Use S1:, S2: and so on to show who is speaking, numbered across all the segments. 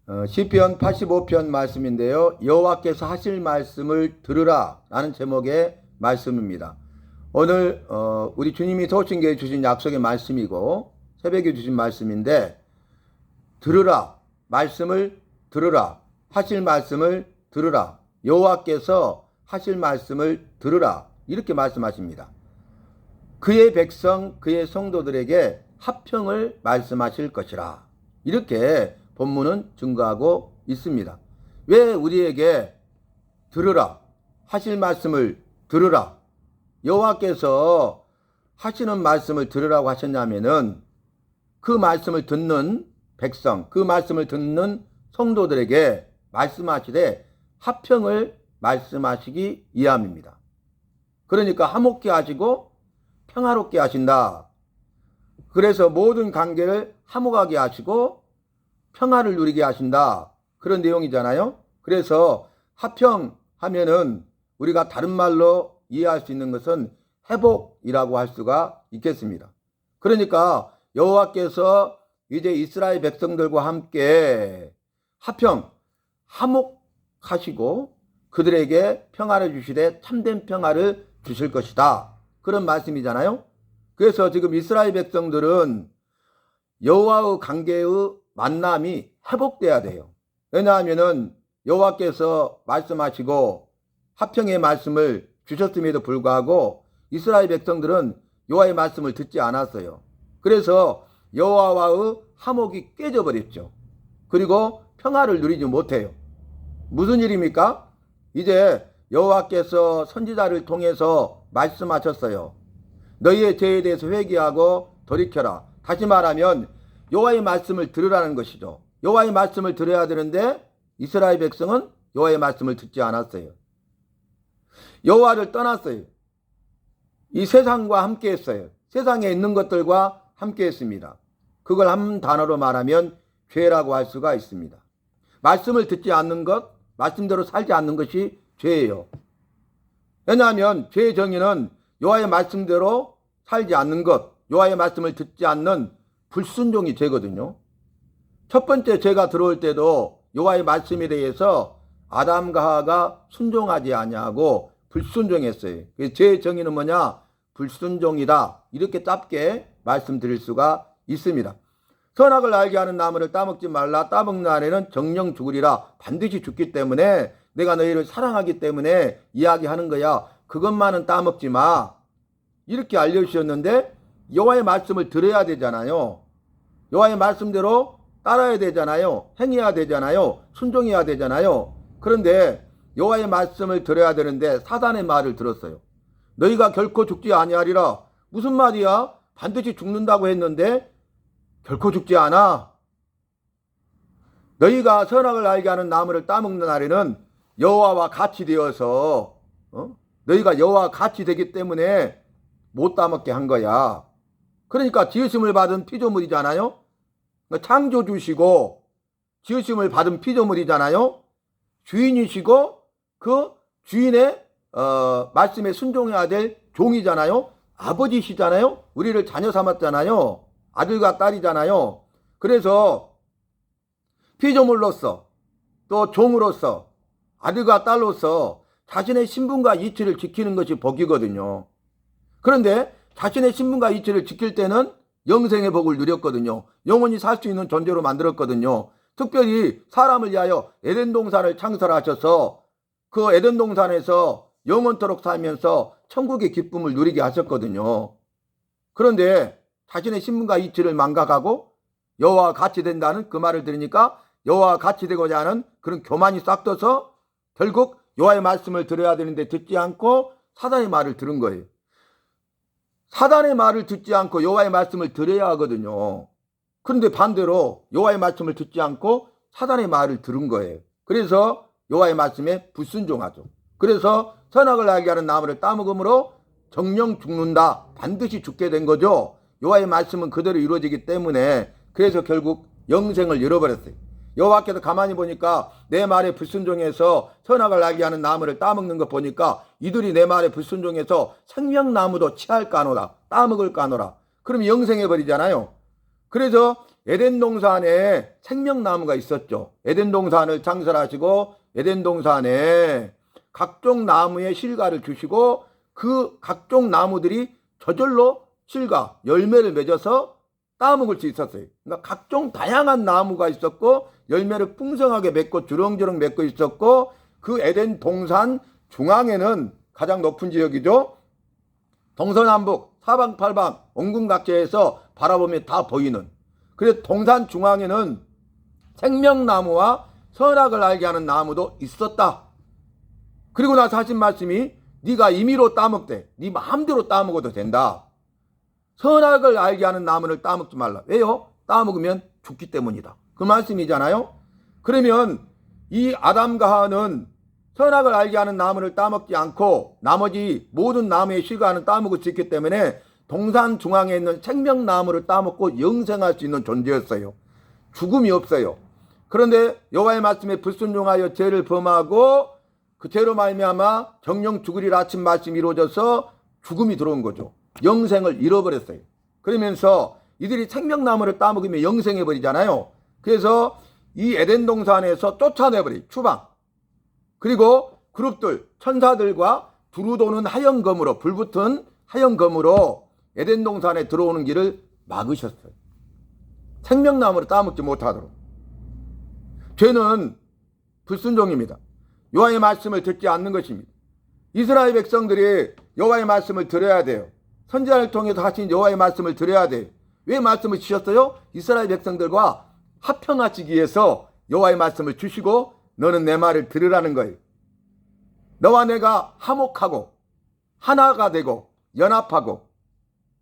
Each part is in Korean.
S1: 시편 85편 말씀인데요. 여호와께서 하실 말씀을 들으라 라는 제목의 말씀입니다. 오늘 우리 주님이 서울신교에 주신 약속의 말씀이고 새벽에 주신 말씀인데, 들으라, 말씀을 들으라, 하실 말씀을 들으라, 여호와께서 하실 말씀을 들으라, 이렇게 말씀하십니다. 그의 백성, 그의 성도들에게 화평을 말씀하실 것이라, 이렇게 본문은 증거하고 있습니다. 왜 우리에게 들으라, 하실 말씀을 들으라, 여호와께서 하시는 말씀을 들으라고 하셨냐면은, 그 말씀을 듣는 백성, 그 말씀을 듣는 성도들에게 말씀하시되 화평을 말씀하시기 위함입니다. 그러니까 화목케 하시고 평화롭게 하신다. 그래서 모든 관계를 화목하게 하시고 평화를 누리게 하신다, 그런 내용이잖아요. 그래서 화평하면은 우리가 다른 말로 이해할 수 있는 것은 회복이라고 할 수가 있겠습니다. 그러니까 여호와께서 이제 이스라엘 백성들과 함께 화평, 화목하시고 그들에게 평화를 주시되 참된 평화를 주실 것이다, 그런 말씀이잖아요. 그래서 지금 이스라엘 백성들은 여호와의 관계의 만남이 회복돼야 돼요. 왜냐하면은 여호와께서 말씀하시고 화평의 말씀을 주셨음에도 불구하고 이스라엘 백성들은 여호와의 말씀을 듣지 않았어요. 그래서 여호와와의 화목이 깨져버렸죠. 그리고 평화를 누리지 못해요. 무슨 일입니까? 이제 여호와께서 선지자를 통해서 말씀하셨어요. 너희의 죄에 대해서 회개하고 돌이켜라. 다시 말하면 여호와의 말씀을 들으라는 것이죠. 여호와의 말씀을 들어야 되는데 이스라엘 백성은 여호와의 말씀을 듣지 않았어요. 여호와를 떠났어요. 이 세상과 함께 했어요. 세상에 있는 것들과 함께 했습니다. 그걸 한 단어로 말하면 죄라고 할 수가 있습니다. 말씀을 듣지 않는 것, 말씀대로 살지 않는 것이 죄예요. 왜냐하면 죄의 정의는 여호와의 말씀대로 살지 않는 것, 여호와의 말씀을 듣지 않는 불순종이 죄거든요. 첫 번째 죄가 들어올 때도 여호와의 말씀에 대해서 아담과 하와가 순종하지 아니하고 불순종했어요. 죄의 정의는 뭐냐? 불순종이다, 이렇게 짧게 말씀드릴 수가 있습니다. 선악을 알게 하는 나무를 따먹지 말라. 따먹는 아래는 정령 죽으리라. 반드시 죽기 때문에 내가 너희를 사랑하기 때문에 이야기하는 거야. 그것만은 따먹지 마, 이렇게 알려주셨는데 여호와의 말씀을 들어야 되잖아요. 여호와의 말씀대로 따라야 되잖아요. 행해야 되잖아요. 순종해야 되잖아요. 그런데 여호와의 말씀을 들어야 되는데 사단의 말을 들었어요. 너희가 결코 죽지 아니하리라. 무슨 말이야? 반드시 죽는다고 했는데 결코 죽지 않아. 너희가 선악을 알게 하는 나무를 따먹는 날에는 여호와와 같이 되어서 너희가 여호와와 같이 되기 때문에 못 따먹게 한 거야. 그러니까 지으심을 받은 피조물이잖아요. 창조주시고 지으심을 받은 피조물이잖아요. 주인이시고 그 주인의 말씀에 순종해야 될 종이잖아요. 아버지시잖아요. 우리를 자녀 삼았잖아요. 아들과 딸이잖아요. 그래서 피조물로서 또 종으로서 아들과 딸로서 자신의 신분과 이치를 지키는 것이 복이거든요. 그런데 자신의 신분과 이치를 지킬 때는 영생의 복을 누렸거든요. 영원히 살 수 있는 존재로 만들었거든요. 특별히 사람을 위하여 에덴 동산을 창설하셔서 그 에덴 동산에서 영원토록 살면서 천국의 기쁨을 누리게 하셨거든요. 그런데 자신의 신분과 이치를 망각하고 여호와와 같이 된다는 그 말을 들으니까 여호와와 같이 되고자 하는 그런 교만이 싹 떠서 결국 여호와의 말씀을 들어야 되는데 듣지 않고 사단의 말을 들은 거예요. 사단의 말을 듣지 않고 여호와의 말씀을 들어야 하거든요. 그런데 반대로 여호와의 말씀을 듣지 않고 사단의 말을 들은 거예요. 그래서 여호와의 말씀에 불순종하죠. 그래서 선악을 알게 하는 나무를 따먹음으로 정령 죽는다, 반드시 죽게 된 거죠. 여호와의 말씀은 그대로 이루어지기 때문에. 그래서 결국 영생을 잃어버렸어요. 여호와께서 가만히 보니까 내 말에 불순종해서 선악을 알게 하는 나무를 따먹는 것 보니까 이들이 내 말에 불순종해서 생명나무도 취할까노라, 따먹을까노라. 그럼 영생해버리잖아요. 그래서 에덴 동산에 생명나무가 있었죠. 에덴 동산을 창설하시고 에덴 동산에 각종 나무의 실과를 주시고 그 각종 나무들이 저절로 실과 열매를 맺어서 따먹을 수 있었어요. 그러니까 각종 다양한 나무가 있었고 열매를 풍성하게 맺고 주렁주렁 맺고 있었고 그 에덴 동산 중앙에는 가장 높은 지역이죠. 동서남북 사방팔방 원군각지에서 바라보면 다 보이는, 그래서 동산 중앙에는 생명나무와 선악을 알게 하는 나무도 있었다. 그리고 나서 하신 말씀이 네가 임의로 따먹되 네 마음대로 따먹어도 된다. 선악을 알게 하는 나무를 따먹지 말라. 왜요? 따먹으면 죽기 때문이다. 그 말씀이잖아요. 그러면 이 아담과 하와는 선악을 알게 하는 나무를 따먹지 않고 나머지 모든 나무의 실과는 따먹을 수 있기 때문에 동산 중앙에 있는 생명나무를 따먹고 영생할 수 있는 존재였어요. 죽음이 없어요. 그런데 여호와의 말씀에 불순종하여 죄를 범하고 그 죄로 말미암아 정령 죽으리라 하신 말씀이 이루어져서 죽음이 들어온 거죠. 영생을 잃어버렸어요. 그러면서 이들이 생명나무를 따먹으면 영생해버리잖아요. 그래서 이 에덴 동산에서 쫓아내버려요. 추방. 그리고 그룹들, 천사들과 두루 도는 하얀검으로, 불붙은 하얀검으로 에덴 동산에 들어오는 길을 막으셨어요. 생명나무를 따먹지 못하도록. 죄는 불순종입니다. 여호와의 말씀을 듣지 않는 것입니다. 이스라엘 백성들이 여호와의 말씀을 들어야 돼요. 선지자를 통해서 하신 여호와의 말씀을 들어야 돼요. 왜 말씀을 주셨어요? 이스라엘 백성들과 합평하시기 위해서 여호와의 말씀을 주시고 너는 내 말을 들으라는 거예요. 너와 내가 화목하고 하나가 되고 연합하고,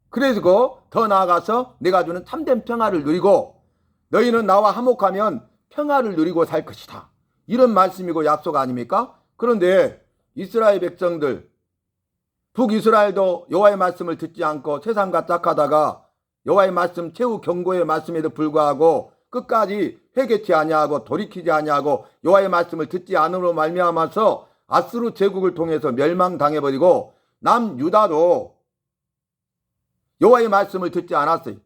S1: 그래서 더 나아가서 내가 주는 참된 평화를 누리고 너희는 나와 화목하면 평화를 누리고 살 것이다. 이런 말씀이고 약속 아닙니까? 그런데 이스라엘 백성들, 북이스라엘도 여호와의 말씀을 듣지 않고 세상과 짝하다가 여호와의 말씀 최후 경고의 말씀에도 불구하고 끝까지 회개치 아니하고 돌이키지 아니하고 여호와의 말씀을 듣지 않음으로 말미암아서 아수르 제국을 통해서 멸망당해버리고 남유다도 여호와의 말씀을 듣지 않았어요.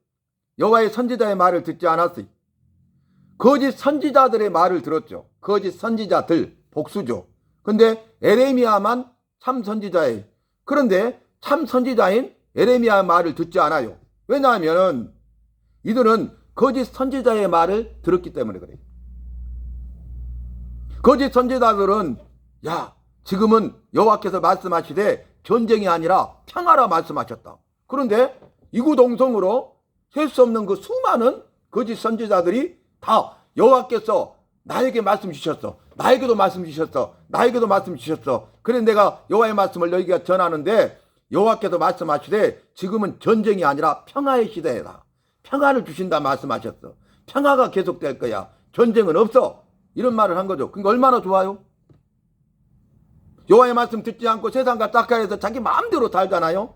S1: 여호와의 선지자의 말을 듣지 않았어요. 거짓 선지자들의 말을 들었죠. 거짓 선지자들, 복수죠. 근데 에레미야만 참 선지자예요. 그런데 참 선지자인 에레미야의 말을 듣지 않아요. 왜냐하면 이들은 거짓 선지자의 말을 들었기 때문에 그래요. 거짓 선지자들은 야, 지금은 여호와께서 말씀하시되 전쟁이 아니라 평화라 말씀하셨다. 그런데 이구동성으로 셀 수 없는 그 수많은 거짓 선지자들이 다 여호와께서 나에게 말씀 주셨어. 나에게도 말씀 주셨어. 나에게도 말씀 주셨어. 그래 내가 여호와의 말씀을 너희에게 전하는데 여호와께서 말씀하시되 지금은 전쟁이 아니라 평화의 시대다. 평화를 주신다 말씀하셨어. 평화가 계속될 거야. 전쟁은 없어. 이런 말을 한 거죠. 그러니까 얼마나 좋아요? 여호와의 말씀 듣지 않고 세상과 짝하해서 자기 마음대로 살잖아요.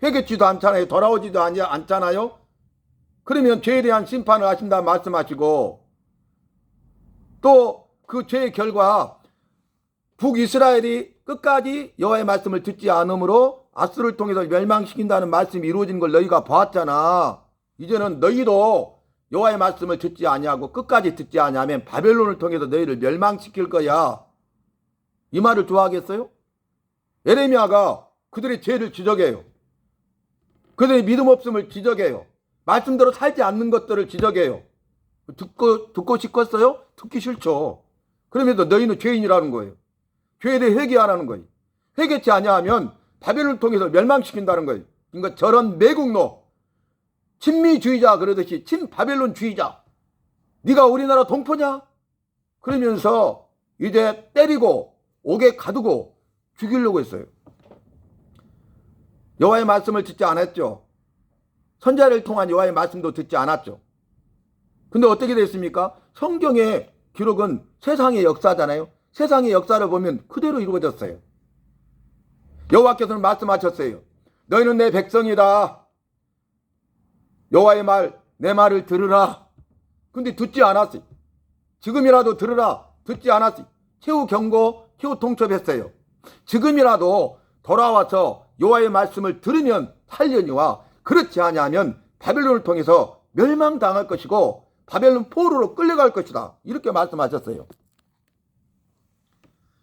S1: 회개치도 않잖아요. 돌아오지도 않잖아요. 그러면 죄에 대한 심판을 하신다 말씀하시고 또 그 죄의 결과 북이스라엘이 끝까지 여호와의 말씀을 듣지 않으므로 아수르를 통해서 멸망시킨다는 말씀이 이루어진 걸 너희가 봤잖아. 이제는 너희도 여호와의 말씀을 듣지 아니하고 끝까지 듣지 아니하면 바벨론을 통해서 너희를 멸망시킬 거야. 이 말을 좋아하겠어요? 에레미야가 그들의 죄를 지적해요. 그들의 믿음 없음을 지적해요. 말씀대로 살지 않는 것들을 지적해요. 듣고 싶겠어요? 듣기 싫죠. 그러면서 너희는 죄인이라는 거예요. 죄에 대해 회개하라는 거예요. 회개치 아니하면 바벨론을 통해서 멸망시킨다는 거예요. 그러니까 저런 매국노, 친미주의자 그러듯이 친바벨론주의자, 네가 우리나라 동포냐? 그러면서 이제 때리고 옥에 가두고 죽이려고 했어요. 여호와의 말씀을 듣지 않았죠. 선지자를 통한 여호와의 말씀도 듣지 않았죠. 근데 어떻게 됐습니까? 성경의 기록은 세상의 역사잖아요. 세상의 역사를 보면 그대로 이루어졌어요. 여호와께서는 말씀하셨어요. 너희는 내 백성이다. 여호와의 말, 내 말을 들으라. 근데 듣지 않았어요. 지금이라도 들으라. 듣지 않았어요. 최후 경고, 최후 통첩했어요. 지금이라도 돌아와서 여호와의 말씀을 들으면 살려니와 그렇지 아니하면 바벨론을 통해서 멸망당할 것이고 바벨론 포로로 끌려갈 것이다. 이렇게 말씀하셨어요.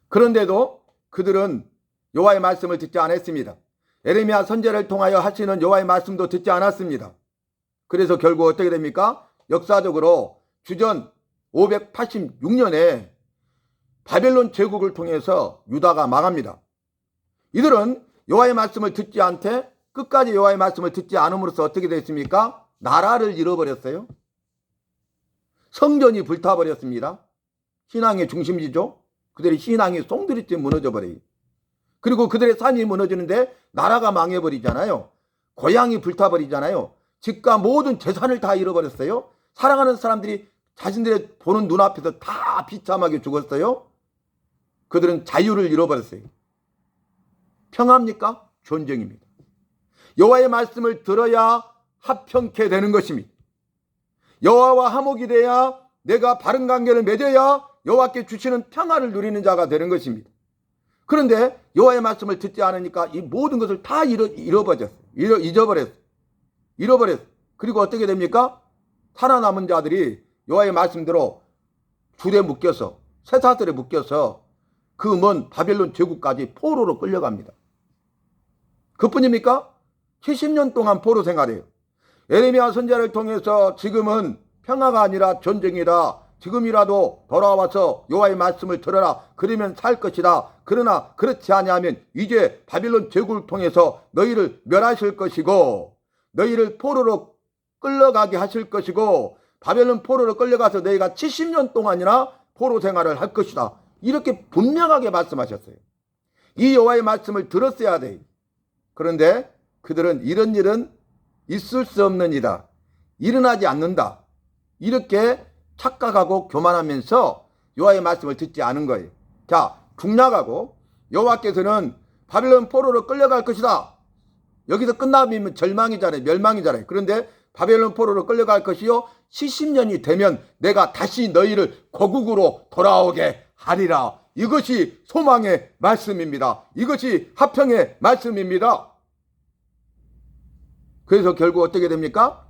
S1: 그런데도 그들은 여호와의 말씀을 듣지 않았습니다. 예레미야 선지자를 통하여 하시는 여호와의 말씀도 듣지 않았습니다. 그래서 결국 어떻게 됩니까? 역사적으로 주전 586년에 바벨론 제국을 통해서 유다가 망합니다. 이들은 여호와의 말씀을 듣지 않되 끝까지 여호와의 말씀을 듣지 않음으로써 어떻게 됐습니까? 나라를 잃어버렸어요. 성전이 불타버렸습니다. 신앙의 중심지죠. 그들의 신앙이 송두리째 무너져버려요. 그리고 그들의 산이 무너지는데 나라가 망해버리잖아요. 고향이 불타버리잖아요. 집과 모든 재산을 다 잃어버렸어요. 사랑하는 사람들이 자신들의 보는 눈앞에서 다 비참하게 죽었어요. 그들은 자유를 잃어버렸어요. 평화입니까? 전쟁입니다. 여호와의 말씀을 들어야 합평케 되는 것입니다. 여호와와 화목이 돼야 내가 바른 관계를 맺어야 여호와께 주시는 평화를 누리는 자가 되는 것입니다. 그런데 여호와의 말씀을 듣지 않으니까 이 모든 것을 다 잃어버렸어요. 잃어버렸어요. 그리고 어떻게 됩니까? 살아남은 자들이 여호와의 말씀대로 줄에 묶여서 쇠사슬에 묶여서 그 먼 바벨론 제국까지 포로로 끌려갑니다. 그뿐입니까? 70년 동안 포로 생활이에요. 예레미야 선지자를 통해서 지금은 평화가 아니라 전쟁이다. 지금이라도 돌아와서 여호와의 말씀을 들어라. 그러면 살 것이다. 그러나 그렇지 아니하면 이제 바벨론 제국을 통해서 너희를 멸하실 것이고 너희를 포로로 끌려가게 하실 것이고 바벨론 포로로 끌려가서 너희가 70년 동안이나 포로 생활을 할 것이다. 이렇게 분명하게 말씀하셨어요. 이 여호와의 말씀을 들었어야 돼요. 그런데 그들은 이런 일은 있을 수 없는 이다. 일어나지 않는다. 이렇게 착각하고 교만하면서 여호와의 말씀을 듣지 않은 거예요. 자, 중략하고 여호와께서는 바벨론 포로로 끌려갈 것이다. 여기서 끝나면 절망이잖아요. 멸망이잖아요. 그런데 바벨론 포로로 끌려갈 것이요 70년이 되면 내가 다시 너희를 고국으로 돌아오게 하리라. 이것이 소망의 말씀입니다. 이것이 화평의 말씀입니다. 그래서 결국 어떻게 됩니까?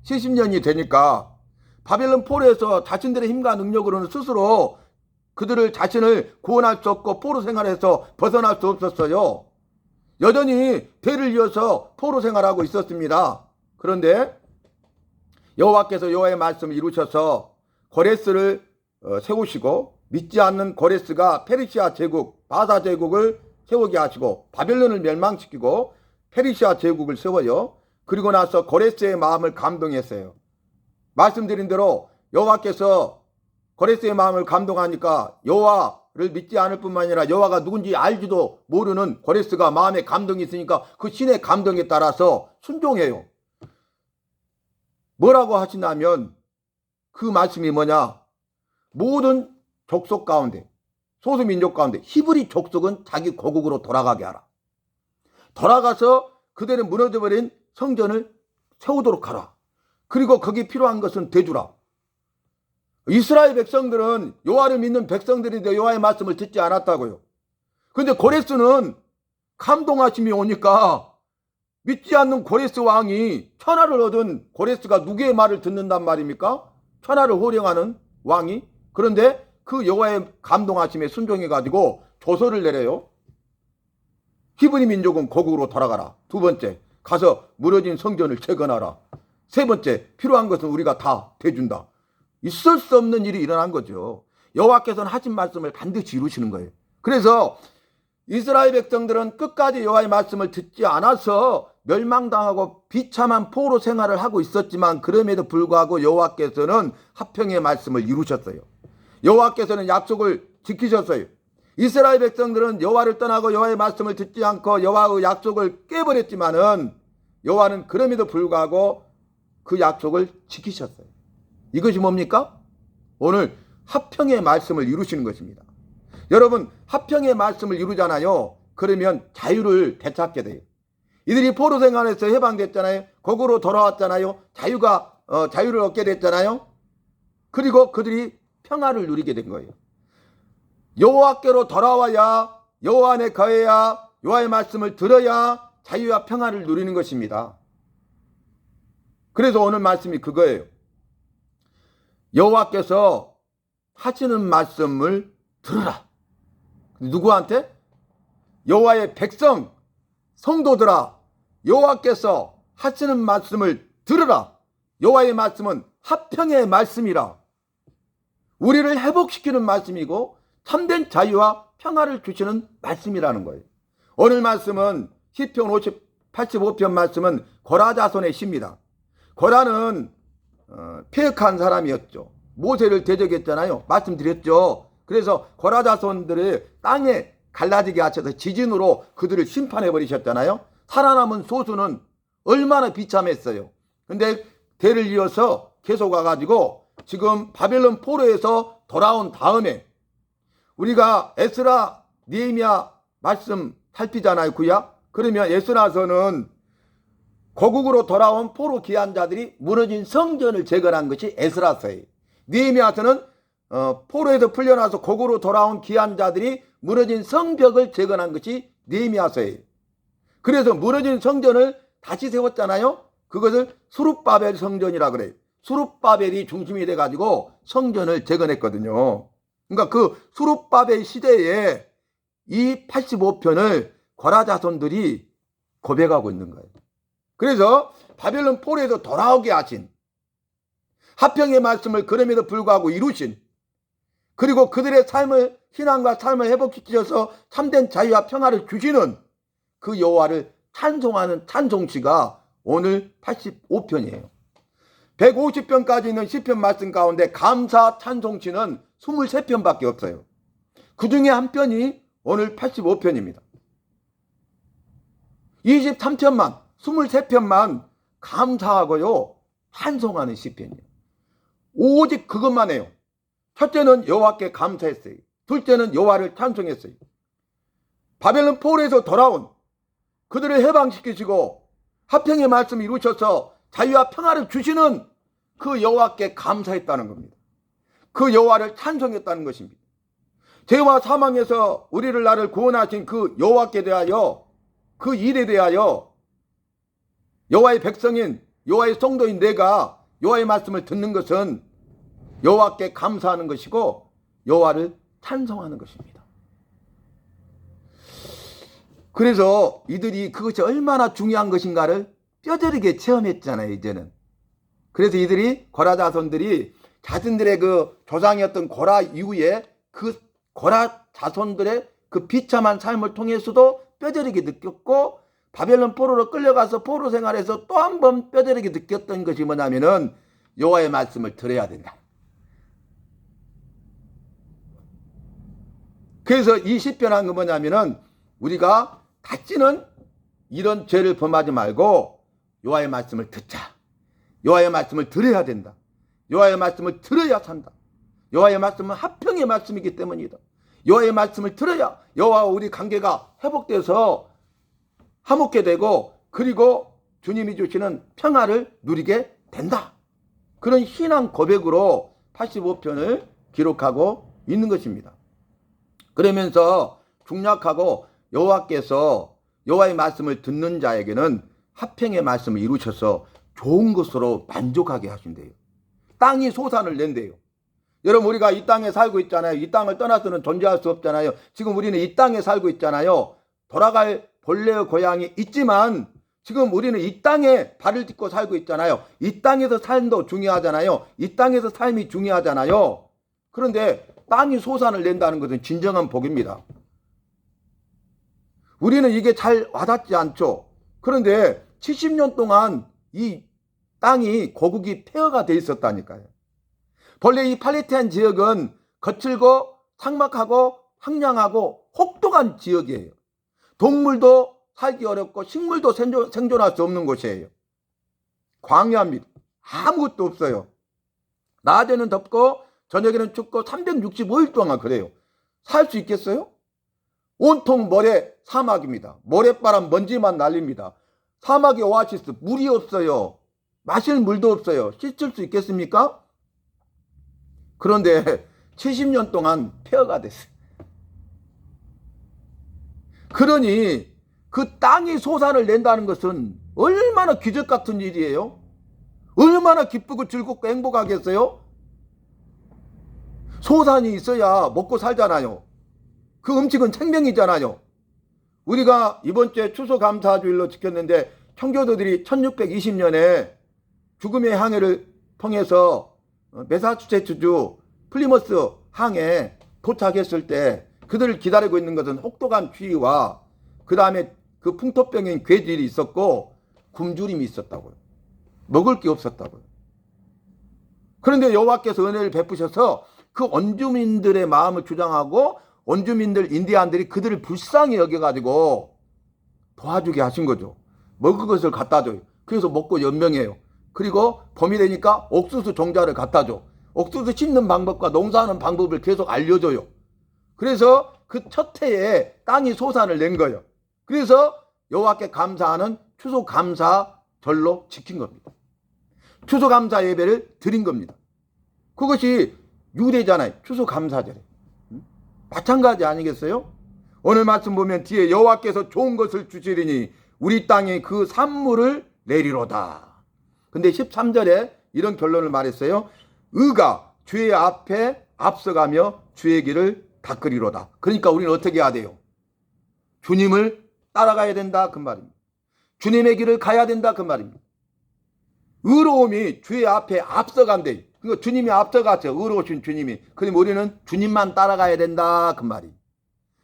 S1: 70년이 되니까 바벨론 포로에서 자신들의 힘과 능력으로는 스스로 그들을 자신을 구원할 수 없고 포로 생활에서 벗어날 수 없었어요. 여전히 대를 이어서 포로 생활하고 있었습니다. 그런데 여호와께서 여호와의 말씀을 이루셔서 고레스를 세우시고 믿지 않는 고레스가 페르시아 제국, 바사 제국을 세우게 하시고 바벨론을 멸망시키고 페르시아 제국을 세워요. 그리고 나서 고레스의 마음을 감동했어요. 말씀드린 대로 여호와께서 고레스의 마음을 감동하니까 여호와를 믿지 않을 뿐만 아니라 여호와가 누군지 알지도 모르는 고레스가 마음에 감동이 있으니까 그 신의 감동에 따라서 순종해요. 뭐라고 하시냐면 그 말씀이 뭐냐? 모든 족속 가운데 소수민족 가운데 히브리 족속은 자기 고국으로 돌아가게 하라. 돌아가서 그들의 무너져버린 성전을 세우도록 하라. 그리고 거기 필요한 것은 대주라. 이스라엘 백성들은 여호와를 믿는 백성들인데 여호와의 말씀을 듣지 않았다고요. 그런데 고레스는 감동하심이 오니까 믿지 않는 고레스 왕이 천하를 얻은 고레스가 누구의 말을 듣는단 말입니까? 천하를 호령하는 왕이. 그런데 그 여호와의 감동하심에 순종해가지고 조서를 내려요. 히브리 민족은 고국으로 돌아가라. 두 번째, 가서 무너진 성전을 재건하라. 세 번째, 필요한 것은 우리가 다 대준다. 있을 수 없는 일이 일어난 거죠. 여호와께서는 하신 말씀을 반드시 이루시는 거예요. 그래서 이스라엘 백성들은 끝까지 여호와의 말씀을 듣지 않아서 멸망당하고 비참한 포로 생활을 하고 있었지만 그럼에도 불구하고 여호와께서는 화평의 말씀을 이루셨어요. 여호와께서는 약속을 지키셨어요. 이스라엘 백성들은 여호와를 떠나고 여호와의 말씀을 듣지 않고 여호와의 약속을 깨버렸지만은 여호와는 그럼에도 불구하고 그 약속을 지키셨어요. 이것이 뭡니까? 오늘 화평의 말씀을 이루시는 것입니다. 여러분, 화평의 말씀을 이루잖아요. 그러면 자유를 되찾게 돼요. 이들이 포로 생활에서 해방됐잖아요. 거꾸로 돌아왔잖아요. 자유를 얻게 됐잖아요. 그리고 그들이 평화를 누리게 된 거예요. 여호와께로 돌아와야, 여호와 안에 거해야, 여호와의 말씀을 들어야 자유와 평화를 누리는 것입니다. 그래서 오늘 말씀이 그거예요. 여호와께서 하시는 말씀을 들으라. 누구한테? 여호와의 백성, 성도들아, 여호와께서 하시는 말씀을 들으라. 여호와의 말씀은 화평의 말씀이라. 우리를 회복시키는 말씀이고 참된 자유와 평화를 주시는 말씀이라는 거예요. 오늘 말씀은 시편 85편 말씀은 고라 자손의 시입니다. 고라는 패역한 사람이었죠. 모세를 대적했잖아요. 말씀드렸죠. 그래서 고라 자손들을 땅에 갈라지게 하셔서 지진으로 그들을 심판해 버리셨잖아요. 살아남은 소수는 얼마나 비참했어요. 근데 대를 이어서 계속 와가지고 지금 바벨론 포로에서 돌아온 다음에 우리가 에스라, 느헤미야 말씀 살피잖아요. 구약. 그러면 에스라서는 고국으로 돌아온 포로 귀환자들이 무너진 성전을 재건한 것이 에스라서예요. 느헤미야서는 포로에서 풀려나서 고국으로 돌아온 귀환자들이 무너진 성벽을 재건한 것이 느헤미야서예요. 그래서 무너진 성전을 다시 세웠잖아요. 그것을 수룹바벨 성전이라 그래요. 수룹바벨이 중심이 돼가지고 성전을 재건했거든요. 그러니까 그 수룹바벨 시대에 이 85편을 고라 자손들이 고백하고 있는 거예요. 그래서 바벨론 포로에서 돌아오게 하신 화평의 말씀을 그럼에도 불구하고 이루신, 그리고 그들의 삶을, 신앙과 삶을 회복시키셔서 참된 자유와 평화를 주시는 그 여호와를 찬송하는 찬송시가 오늘 85편이에요. 150편까지 있는 시편 말씀 가운데 감사 찬송시는 23편밖에 없어요. 그 중에 한 편이 오늘 85편입니다. 23편만, 23편만 감사하고요, 찬송하는 시편이에요. 오직 그것만 해요. 첫째는 여호와께 감사했어요. 둘째는 여호와를 찬송했어요. 바벨론 포로에서 돌아온 그들을 해방시키시고 화평의 말씀을 이루셔서 자유와 평화를 주시는 그 여호와께 감사했다는 겁니다. 그 여호와를 찬송했다는 것입니다. 죄와 사망에서 우리를 나를 구원하신 그 여호와께 대하여, 그 일에 대하여 여호와의 백성인, 여호와의 성도인 내가 여호와의 말씀을 듣는 것은 여호와께 감사하는 것이고 여호와를 찬송하는 것입니다. 그래서 이들이 그것이 얼마나 중요한 것인가를 뼈저리게 체험했잖아요, 이제는. 그래서 이들이, 고라 자손들이 자신들의 그 조상이었던 고라 이후에 그 고라 자손들의 그 비참한 삶을 통해서도 뼈저리게 느꼈고, 바벨론 포로로 끌려가서 포로 생활에서 또 한 번 뼈저리게 느꼈던 것이 뭐냐면은 여호와의 말씀을 들어야 된다. 그래서 이 시편한 거 뭐냐면은 우리가 다시는 이런 죄를 범하지 말고 여호와의 말씀을 듣자. 여호와의 말씀을 들어야 된다. 여호와의 말씀을 들어야 산다. 여호와의 말씀은 화평의 말씀이기 때문이다. 여호와의 말씀을 들어야 여호와와 우리 관계가 회복돼서 화목게 되고, 그리고 주님이 주시는 평화를 누리게 된다. 그런 신앙 고백으로 85편을 기록하고 있는 것입니다. 그러면서 중략하고 여호와께서 여호와의 말씀을 듣는 자에게는 화평의 말씀을 이루셔서 좋은 것으로 만족하게 하신대요. 땅이 소산을 낸대요. 여러분, 우리가 이 땅에 살고 있잖아요. 이 땅을 떠나서는 존재할 수 없잖아요. 지금 우리는 이 땅에 살고 있잖아요. 돌아갈 본래의 고향이 있지만 지금 우리는 이 땅에 발을 딛고 살고 있잖아요. 이 땅에서 삶도 중요하잖아요. 이 땅에서 삶이 중요하잖아요. 그런데 땅이 소산을 낸다는 것은 진정한 복입니다. 우리는 이게 잘 와닿지 않죠. 그런데 70년 동안 이 땅이 고국이 폐허가 돼 있었다니까요. 본래 이 팔레스타인 지역은 거칠고 삭막하고 황량하고 혹독한 지역이에요. 동물도 살기 어렵고 식물도 생존할 수 없는 곳이에요. 광야입니다. 아무것도 없어요. 낮에는 덥고 저녁에는 춥고 365일 동안 그래요. 살 수 있겠어요? 온통 모래 사막입니다. 모래바람 먼지만 날립니다. 사막의 오아시스, 물이 없어요. 마실 물도 없어요. 씻을 수 있겠습니까? 그런데 70년 동안 폐허가 됐어요. 그러니 그 땅이 소산을 낸다는 것은 얼마나 기적 같은 일이에요. 얼마나 기쁘고 즐겁고 행복하겠어요? 소산이 있어야 먹고 살잖아요. 그 음식은 생명이잖아요. 우리가 이번 주에 추수감사주일로 지켰는데 청교도들이 1620년에 죽음의 항해를 통해서 매사추세츠주 플리머스 항에 도착했을 때 그들을 기다리고 있는 것은 혹독한 추위와 그 다음에 그 풍토병인 괴질이 있었고 굶주림이 있었다고요. 먹을 게 없었다고요. 그런데 여호와께서 은혜를 베푸셔서 그 원주민들의 마음을 주장하고 원주민들 인디안들이 그들을 불쌍히 여겨가지고 도와주게 하신 거죠. 먹을 것을 갖다 줘요. 그래서 먹고 연명해요. 그리고 봄이 되니까 옥수수 종자를 갖다 줘. 옥수수 심는 방법과 농사하는 방법을 계속 알려줘요. 그래서 그 첫 해에 땅이 소산을 낸 거예요. 그래서 여호와께 감사하는 추수감사절로 지킨 겁니다. 추수감사 예배를 드린 겁니다. 그것이 유대잖아요. 추수감사절에. 마찬가지 아니겠어요? 오늘 말씀 보면 뒤에 여호와께서 좋은 것을 주시리니 우리 땅에 그 산물을 내리로다. 근데 13절에 이런 결론을 말했어요. 의가 주의 앞에 앞서가며 주의 길을 닦으리로다. 그러니까 우리는 어떻게 해야 돼요? 주님을 따라가야 된다 그 말입니다. 주님의 길을 가야 된다 그 말입니다. 의로움이 주의 앞에 앞서간대. 그러니까 주님이 앞서갔죠. 의로우신 주님이. 그럼 우리는 주님만 따라가야 된다 그 말이.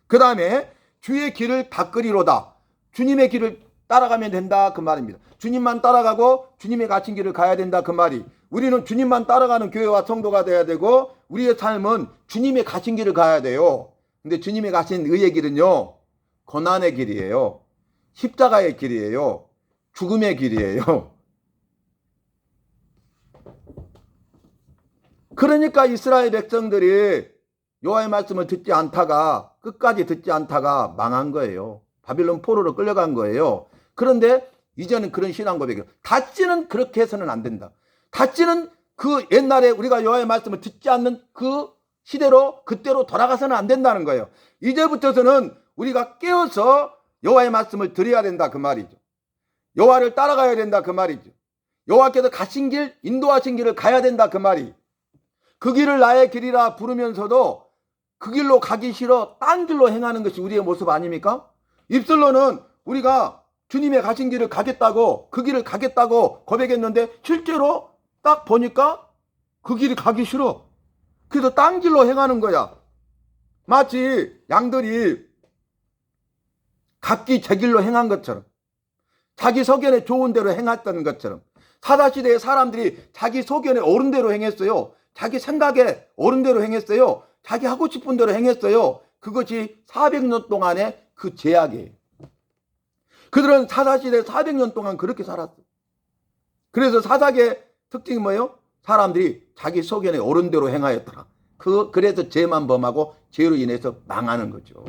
S1: 그 다음에 주의 길을 닦으리로다. 주님의 길을 따라가면 된다 그 말입니다. 주님만 따라가고 주님의 가신 길을 가야 된다 그 말이. 우리는 주님만 따라가는 교회와 성도가 돼야 되고 우리의 삶은 주님의 가신 길을 가야 돼요. 근데 주님의 가신 의의 길은요, 고난의 길이에요. 십자가의 길이에요. 죽음의 길이에요. 그러니까 이스라엘 백성들이 여호와의 말씀을 듣지 않다가 끝까지 듣지 않다가 망한 거예요. 바빌론 포로로 끌려간 거예요. 그런데 이제는 그런 신앙 고백이에요. 다시는 그렇게 해서는 안 된다. 다시는 그 옛날에 우리가 여호와의 말씀을 듣지 않는 그 시대로 그때로 돌아가서는 안 된다는 거예요. 이제부터서는 우리가 깨어서 여호와의 말씀을 드려야 된다 그 말이죠. 여호와를 따라가야 된다 그 말이죠. 여호와께서 가신 길, 인도하신 길을 가야 된다 그 말이. 그 길을 나의 길이라 부르면서도 그 길로 가기 싫어 딴 길로 행하는 것이 우리의 모습 아닙니까? 입술로는 우리가 주님의 가신 길을 가겠다고 그 길을 가겠다고 고백했는데 실제로 딱 보니까 그 길이 가기 싫어. 그래서 딴 길로 행하는 거야. 마치 양들이 각기 제 길로 행한 것처럼, 자기 소견에 좋은 대로 행했던 것처럼, 사사시대의 사람들이 자기 소견에 옳은 대로 행했어요. 자기 생각에 옳은 대로 행했어요. 자기 하고 싶은 대로 행했어요. 그것이 400년 동안의 그 제약이에요. 그들은 사사시대 400년 동안 그렇게 살았어요. 그래서 사사기의 특징이 뭐예요? 사람들이 자기 소견에 옳은 대로 행하였더라. 그래서 죄만 범하고 죄로 인해서 망하는 거죠.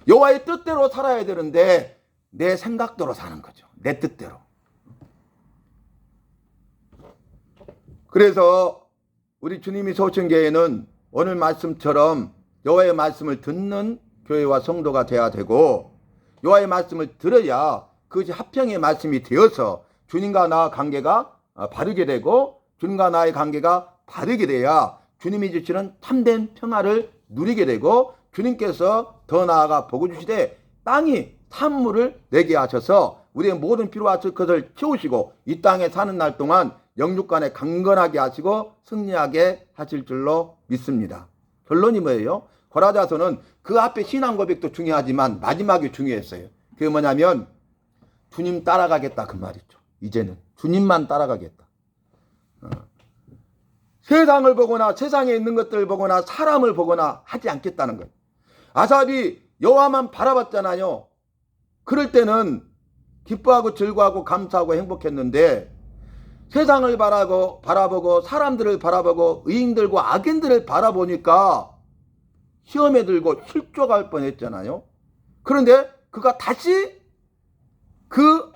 S1: 여호와의 뜻대로 살아야 되는데 내 생각대로 사는 거죠. 내 뜻대로. 그래서 우리 주님이 세우신 교회는 오늘 말씀처럼 여호와의 말씀을 듣는 교회와 성도가 돼야 되고, 여호와의 말씀을 들어야 그것이 화평의 말씀이 되어서 주님과 나와 관계가 바르게 되고, 주님과 나의 관계가 바르게 돼야 주님이 주시는 참된 평화를 누리게 되고, 주님께서 더 나아가 복을 주시되 땅이 산물을 내게 하셔서 우리의 모든 필요하실 것을 채우시고 이 땅에 사는 날 동안 영육간에 강건하게 하시고 승리하게 하실 줄로 믿습니다. 결론이 뭐예요? 고라자서는 그 앞에 신앙 고백도 중요하지만 마지막이 중요했어요. 그게 뭐냐면 주님 따라가겠다 그 말이죠. 이제는 주님만 따라가겠다. 세상을 보거나 세상에 있는 것들을 보거나 사람을 보거나 하지 않겠다는 거예요. 아삽이 여호와만 바라봤잖아요. 그럴 때는 기뻐하고 즐거워하고 감사하고 행복했는데 세상을 바라보고 사람들을 바라보고 의인들과 악인들을 바라보니까 시험에 들고 실족할 뻔했잖아요. 그런데 그가 다시 그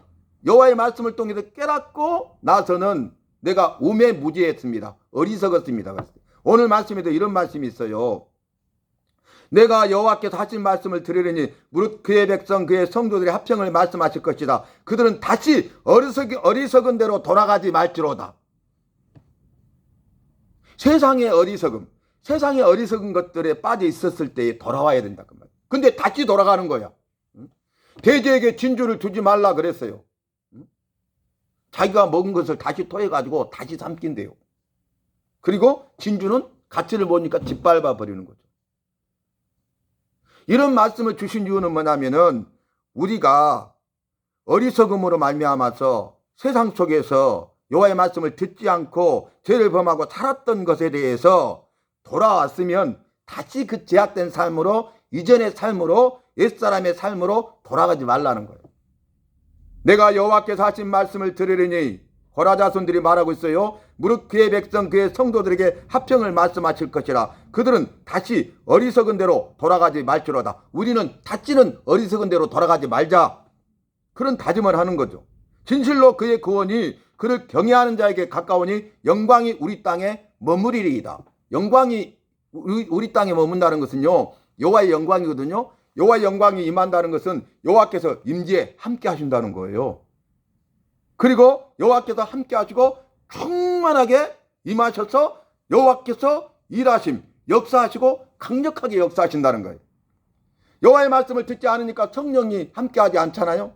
S1: 여호와의 말씀을 통해서 깨닫고 나서는 내가 우매무지했습니다. 어리석었습니다. 오늘 말씀에도 이런 말씀이 있어요. 내가 여호와께서 하신 말씀을 들으려니 무릇 그의 백성 그의 성도들의 합평을 말씀하실 것이다. 그들은 다시 어리석은 대로 돌아가지 말지로다. 세상의 어리석은 것들에 빠져 있었을 때에 돌아와야 된다 그 말. 근데 다시 돌아가는 거야. 돼지에게 진주를 주지 말라 그랬어요. 자기가 먹은 것을 다시 토해가지고 다시 삼킨대요. 그리고 진주는 가치를 보니까 짓밟아 버리는 거죠. 이런 말씀을 주신 이유는 뭐냐면은 우리가 어리석음으로 말미암아서 세상 속에서 여호와의 말씀을 듣지 않고 죄를 범하고 살았던 것에 대해서 돌아왔으면 다시 그 제약된 삶으로, 이전의 삶으로, 옛사람의 삶으로 돌아가지 말라는 거예요. 내가 여호와께서 하신 말씀을 들으려니 고라 자손들이 말하고 있어요. 무릇 그의 백성 그의 성도들에게 합평을 말씀하실 것이라. 그들은 다시 어리석은 대로 돌아가지 말지로다. 우리는 다시는 어리석은 대로 돌아가지 말자. 그런 다짐을 하는 거죠. 진실로 그의 구원이 그를 경외하는 자에게 가까우니 영광이 우리 땅에 머무리리이다. 영광이 우리 땅에 머문다는 것은요, 여호와의 영광이거든요. 여호와의 영광이 임한다는 것은 여호와께서 임재에 함께 하신다는 거예요. 그리고 여호와께서 함께 하시고 충만하게 임하셔서 여호와께서 일하심, 역사하시고 강력하게 역사하신다는 거예요. 여호와의 말씀을 듣지 않으니까 성령이 함께하지 않잖아요.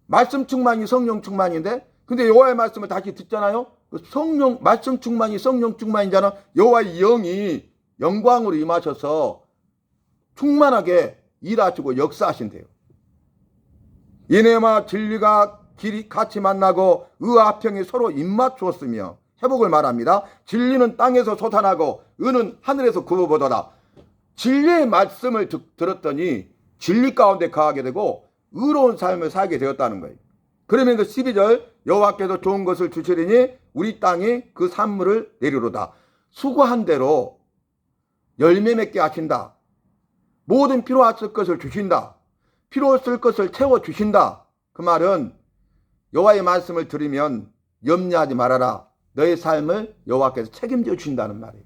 S1: 말씀 충만이 성령 충만인데, 근데 여호와의 말씀을 다시 듣잖아요. 성령, 말씀 충만이 성령 충만이잖아. 여호와의 영이 영광으로 임하셔서 충만하게 일하시고 역사하신대요. 이내마 진리가 길이 같이 만나고 의와 합평이 서로 입맞추었으며 회복을 말합니다. 진리는 땅에서 솟아나고 의는 하늘에서 굽어보더라. 진리의 말씀을 들었더니 진리 가운데 거하게 되고 의로운 삶을 살게 되었다는 거예요. 그러면서 12절 여호와께서 좋은 것을 주시리니 우리 땅이 그 산물을 내리로다. 수고한 대로 열매 맺게 하신다. 모든 필요했을 것을 주신다. 필요했을 것을 채워주신다. 그 말은 여호와의 말씀을 들으면 염려하지 말아라. 너의 삶을 여호와께서 책임져 주신다는 말이에요.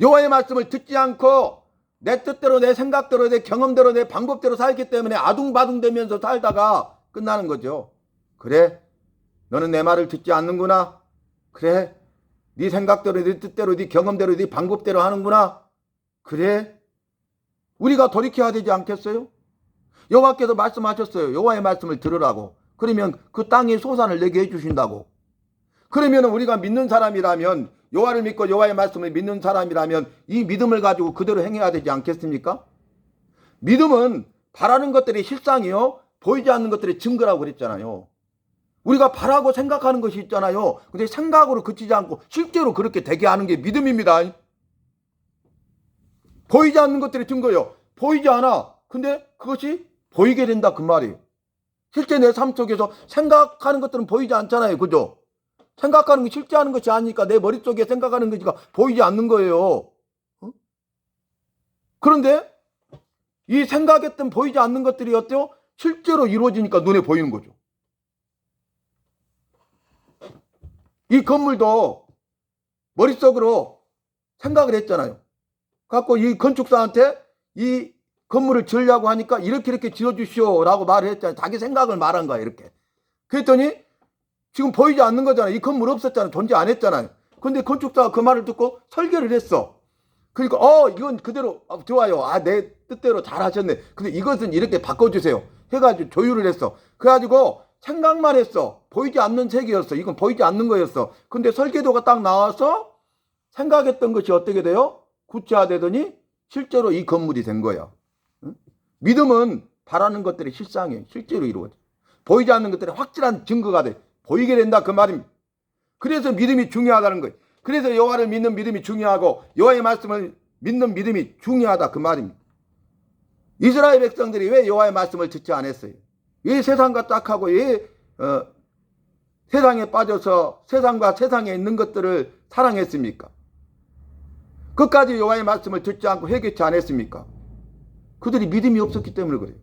S1: 여호와의 말씀을 듣지 않고 내 뜻대로, 내 생각대로, 내 경험대로, 내 방법대로 살기 때문에 아둥바둥대면서 살다가 끝나는 거죠. 그래, 너는 내 말을 듣지 않는구나. 그래, 네 생각대로, 네 뜻대로, 네 경험대로, 네 방법대로 하는구나. 그래, 우리가 돌이켜야 되지 않겠어요? 여호와께서 말씀하셨어요. 여호와의 말씀을 들으라고. 그러면 그 땅에 소산을 내게 해주신다고. 그러면 우리가 믿는 사람이라면, 여호와를 믿고 여호와의 말씀을 믿는 사람이라면 이 믿음을 가지고 그대로 행해야 되지 않겠습니까? 믿음은 바라는 것들이 실상이요, 보이지 않는 것들이 증거라고 그랬잖아요. 우리가 바라고 생각하는 것이 있잖아요. 근데 생각으로 그치지 않고 실제로 그렇게 되게 하는 게 믿음입니다. 보이지 않는 것들이 증거예요. 보이지 않아. 근데 그것이 보이게 된다 그 말이에요. 실제 내 삶 속에서 생각하는 것들은 보이지 않잖아요. 그죠? 생각하는 게 실제 하는 것이 아니니까 내 머릿속에 생각하는 것이 보이지 않는 거예요. 그런데 이 생각했던 보이지 않는 것들이 어때요? 실제로 이루어지니까 눈에 보이는 거죠. 이 건물도 머릿속으로 생각을 했잖아요. 갖고 이 건축사한테 이 건물을 지으려고 하니까 이렇게 지어주시오 라고 말을 했잖아요. 자기 생각을 말한 거야 이렇게. 그랬더니 지금 보이지 않는 거잖아요. 이 건물 없었잖아요. 존재 안 했잖아요. 근데 건축사가 그 말을 듣고 설계를 했어. 그러니까 이건 그대로 좋아요. 내 뜻대로 잘 하셨네. 근데 이것은 이렇게 바꿔주세요 해가지고 조율을 했어. 그래가지고 생각만 했어. 보이지 않는 세계였어. 이건 보이지 않는 거였어. 근데 설계도가 딱 나와서 생각했던 것이 어떻게 돼요? 구체화되더니 실제로 이 건물이 된 거야. 믿음은 바라는 것들이 실상이에요. 실제로 이루어져. 보이지 않는 것들이 확실한 증거가 돼. 보이게 된다 그 말입니다. 그래서 믿음이 중요하다는 거예요. 그래서 여호와를 믿는 믿음이 중요하고 여호와의 말씀을 믿는 믿음이 중요하다 그 말입니다. 이스라엘 백성들이 왜 여호와의 말씀을 듣지 않았어요? 왜 세상과 딱하고 왜 세상에 빠져서 세상과 세상에 있는 것들을 사랑했습니까? 끝까지 여호와의 말씀을 듣지 않고 회개치 않았습니까? 그들이 믿음이 없었기 때문에 그래요.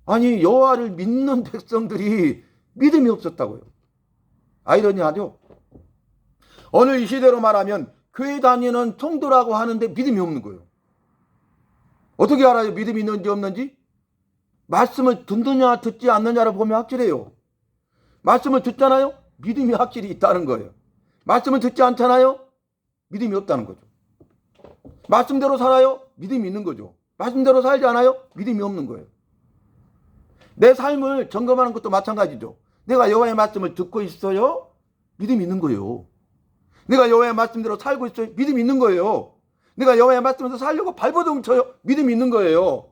S1: 아니 여호와를 믿는 백성들이 믿음이 없었다고요. 아이러니하죠? 오늘 이 시대로 말하면 교회 다니는 성도라고 하는데 믿음이 없는 거예요. 어떻게 알아요? 믿음이 있는지 없는지? 말씀을 듣느냐 듣지 않느냐를 보면 확실해요. 말씀을 듣잖아요? 믿음이 확실히 있다는 거예요. 말씀을 듣지 않잖아요? 믿음이 없다는 거죠. 말씀대로 살아요? 믿음이 있는 거죠. 말씀대로 살지 않아요? 믿음이 없는 거예요. 내 삶을 점검하는 것도 마찬가지죠. 내가 여호와의 말씀을 듣고 있어요? 믿음이 있는 거예요. 내가 여호와의 말씀대로 살고 있어요? 믿음이 있는 거예요. 내가 여호와의 말씀대로 살려고 발버둥 쳐요? 믿음이 있는 거예요.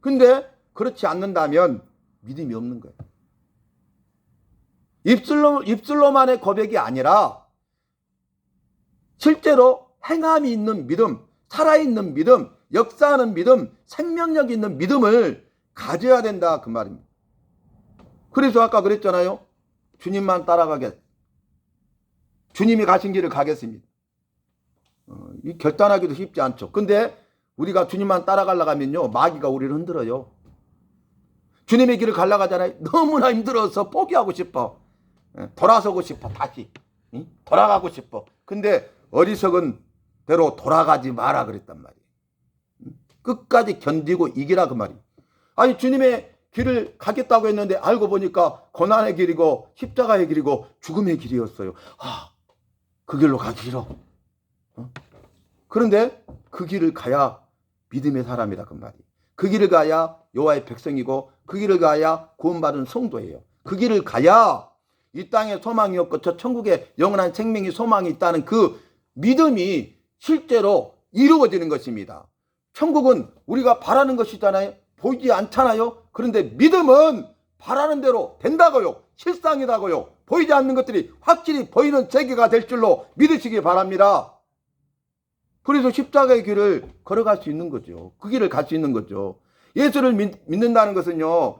S1: 근데 그렇지 않는다면 믿음이 없는 거예요. 입술로만의 고백이 아니라 실제로 행함이 있는 믿음, 살아있는 믿음, 역사하는 믿음, 생명력 있는 믿음을 가져야 된다 그 말입니다. 그래서 아까 그랬잖아요. 주님만 따라가겠. 주님이 가신 길을 가겠습니다. 이 결단하기도 쉽지 않죠. 근데 우리가 주님만 따라가려고 하면요, 마귀가 우리를 흔들어요. 주님의 길을 가려고 하잖아요. 너무나 힘들어서 포기하고 싶어. 돌아서고 싶어. 다시 돌아가고 싶어. 근데 어리석은 대로 돌아가지 마라 그랬단 말이에요. 끝까지 견디고 이기라 그 말이에요. 아니 주님의 길을 가겠다고 했는데 알고 보니까 고난의 길이고 십자가의 길이고 죽음의 길이었어요. 그 길로 가기 싫어. 그런데 그 길을 가야 믿음의 사람이다 그 말이에요. 그 길을 가야 여호와의 백성이고 그 길을 가야 구원받은 성도예요. 그 길을 가야 이 땅에 소망이 없고 저 천국에 영원한 생명이 소망이 있다는 그 믿음이 실제로 이루어지는 것입니다. 천국은 우리가 바라는 것이잖아요. 보이지 않잖아요. 그런데 믿음은 바라는 대로 된다고요. 실상이다고요. 보이지 않는 것들이 확실히 보이는 세계가 될 줄로 믿으시기 바랍니다. 그래서 십자가의 길을 걸어갈 수 있는 거죠. 그 길을 갈 수 있는 거죠. 예수를 믿는다는 것은요,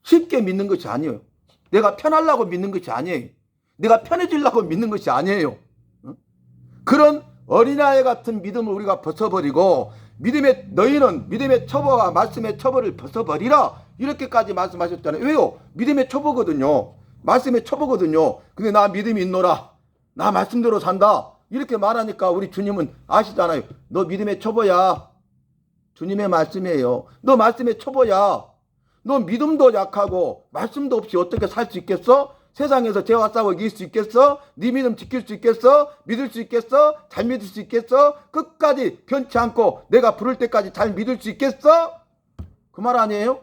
S1: 쉽게 믿는 것이 아니에요. 내가 편하려고 믿는 것이 아니에요. 내가 편해지려고 믿는 것이 아니에요. 그런 어린아이 같은 믿음을 우리가 벗어버리고 너희는 믿음의 처보와 말씀의 처보를 벗어버리라 이렇게까지 말씀하셨잖아요. 왜요? 믿음의 처보거든요. 말씀의 처보거든요. 근데 나 믿음이 있노라. 나 말씀대로 산다. 이렇게 말하니까 우리 주님은 아시잖아요. 너 믿음의 처보야. 주님의 말씀이에요. 너 말씀의 처보야. 너 믿음도 약하고 말씀도 없이 어떻게 살 수 있겠어? 세상에서 죄와 싸워 이길 수 있겠어? 네 믿음 지킬 수 있겠어? 믿을 수 있겠어? 잘 믿을 수 있겠어? 끝까지 변치 않고 내가 부를 때까지 잘 믿을 수 있겠어? 그 말 아니에요?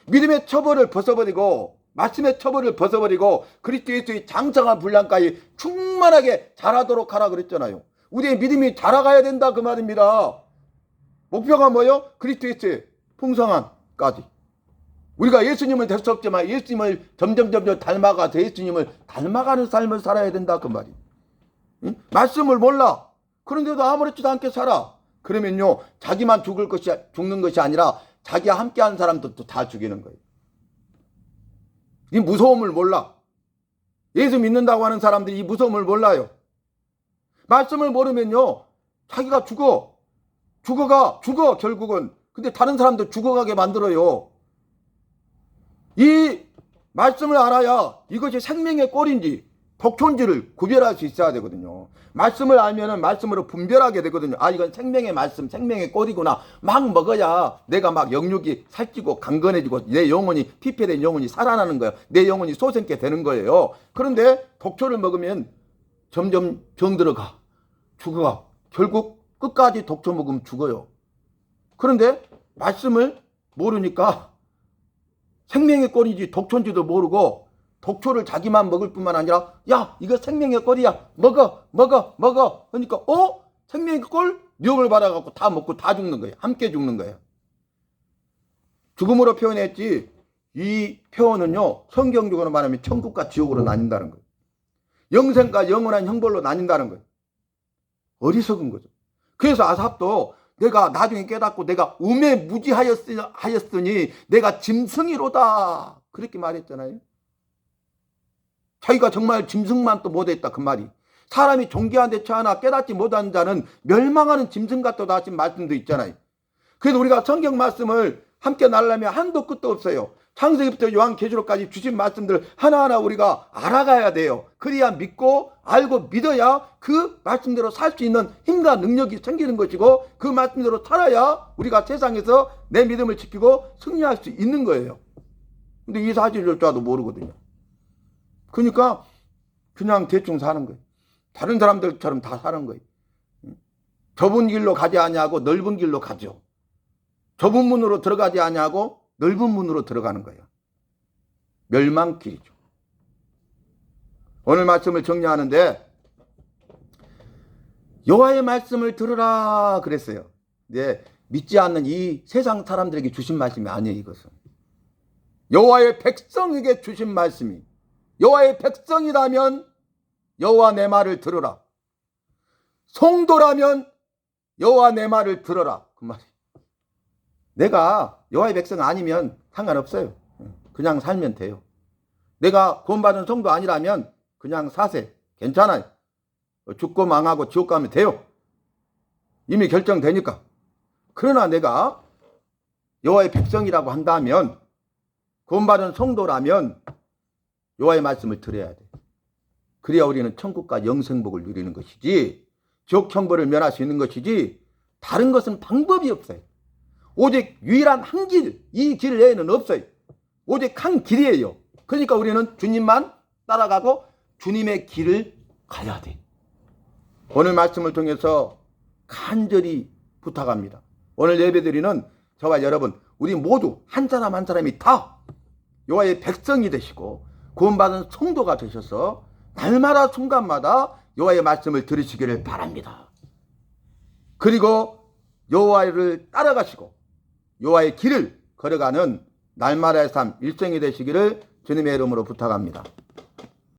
S1: 믿음의 처벌을 벗어버리고 말씀의 처벌을 벗어버리고 그리스도 예수의 장성한 분량까지 충만하게 자라도록 하라 그랬잖아요. 우리의 믿음이 자라가야 된다 그 말입니다. 목표가 뭐예요? 그리스도 예수의 풍성함까지. 우리가 예수님을 될 수 없지만 예수님을 점점 닮아가서 예수님을 닮아가는 삶을 살아야 된다 그 말이에요. 응? 말씀을 몰라. 그런데도 아무렇지도 않게 살아. 그러면요 자기만 죽는 것이 아니라 자기와 함께하는 사람들도 다 죽이는 거예요. 이 무서움을 몰라. 예수 믿는다고 하는 사람들이 이 무서움을 몰라요. 말씀을 모르면요 자기가 죽어 결국은. 근데 다른 사람도 죽어가게 만들어요. 이 말씀을 알아야 이것이 생명의 꼴인지 독초인지를 구별할 수 있어야 되거든요. 말씀을 알면은 말씀으로 분별하게 되거든요. 이건 생명의 말씀, 생명의 꼴이구나. 막 먹어야 내가 막 영육이 살찌고 강건해지고 내 영혼이 피폐된 영혼이 살아나는 거예요. 내 영혼이 솟게 되는 거예요. 그런데 독초를 먹으면 점점 병들어가, 죽어가. 결국 끝까지 독초 먹으면 죽어요. 그런데 말씀을 모르니까 생명의 꼴인지 독초인지도 모르고 독초를 자기만 먹을 뿐만 아니라 야 이거 생명의 꼴이야 먹어 하니까 생명의 꼴? 미혹을 받아갖고 다 먹고 다 죽는 거예요. 함께 죽는 거예요. 죽음으로 표현했지 이 표현은요 성경적으로 말하면 천국과 지옥으로 나뉜다는 거예요. 영생과 영원한 형벌로 나뉜다는 거예요. 어리석은 거죠. 그래서 아삽도 내가 나중에 깨닫고 내가 우매무지하였으니 내가 짐승이로다 그렇게 말했잖아요. 자기가 정말 짐승만 또 못했다 그 말이. 사람이 존귀한 데 처하나 깨닫지 못한 자는 멸망하는 짐승 같다고 하신 말씀도 있잖아요. 그래서 우리가 성경 말씀을 함께 나누려면 한도 끝도 없어요. 창세기부터 요한계시록까지 주신 말씀들 하나하나 우리가 알아가야 돼요. 그래야 믿고 알고 믿어야 그 말씀대로 살 수 있는 힘과 능력이 생기는 것이고, 그 말씀대로 살아야 우리가 세상에서 내 믿음을 지키고 승리할 수 있는 거예요. 근데 이 사실을 저도 모르거든요. 그러니까 그냥 대충 사는 거예요. 다른 사람들처럼 다 사는 거예요. 좁은 길로 가지 아니하고 넓은 길로 가죠. 좁은 문으로 들어가지 아니하고 넓은 문으로 들어가는 거예요. 멸망길이죠. 오늘 말씀을 정리하는데, 여호와의 말씀을 들으라 그랬어요. 근데 믿지 않는 이 세상 사람들에게 주신 말씀이 아니에요. 이것은 여호와의 백성에게 주신 말씀이, 여호와의 백성이라면 여호와 내 말을 들으라, 성도라면 여호와 내 말을 들어라, 그 말이에요. 내가 여호와의 백성 아니면 상관없어요. 그냥 살면 돼요. 내가 구원받은 성도 아니라면 그냥 사세, 괜찮아요. 죽고 망하고 지옥 가면 돼요. 이미 결정되니까. 그러나 내가 여호와의 백성이라고 한다면, 구원받은 성도라면 여호와의 말씀을 들어야 돼. 그래야 우리는 천국과 영생복을 누리는 것이지, 지옥 형벌을 면할 수 있는 것이지, 다른 것은 방법이 없어요. 오직 유일한 한 길, 이 길 외에는 없어요. 오직 한 길이에요. 그러니까 우리는 주님만 따라가고 주님의 길을 가야 돼. 오늘 말씀을 통해서 간절히 부탁합니다. 오늘 예배드리는 저와 여러분, 우리 모두 한 사람 한 사람이 다 여호와의 백성이 되시고 구원받은 성도가 되셔서 날마다 순간마다 여호와의 말씀을 들으시기를 바랍니다. 그리고 여호와를 따라가시고 여호와의 길을 걸어가는 날마다의 삶, 일생이 되시기를 주님의 이름으로 부탁합니다.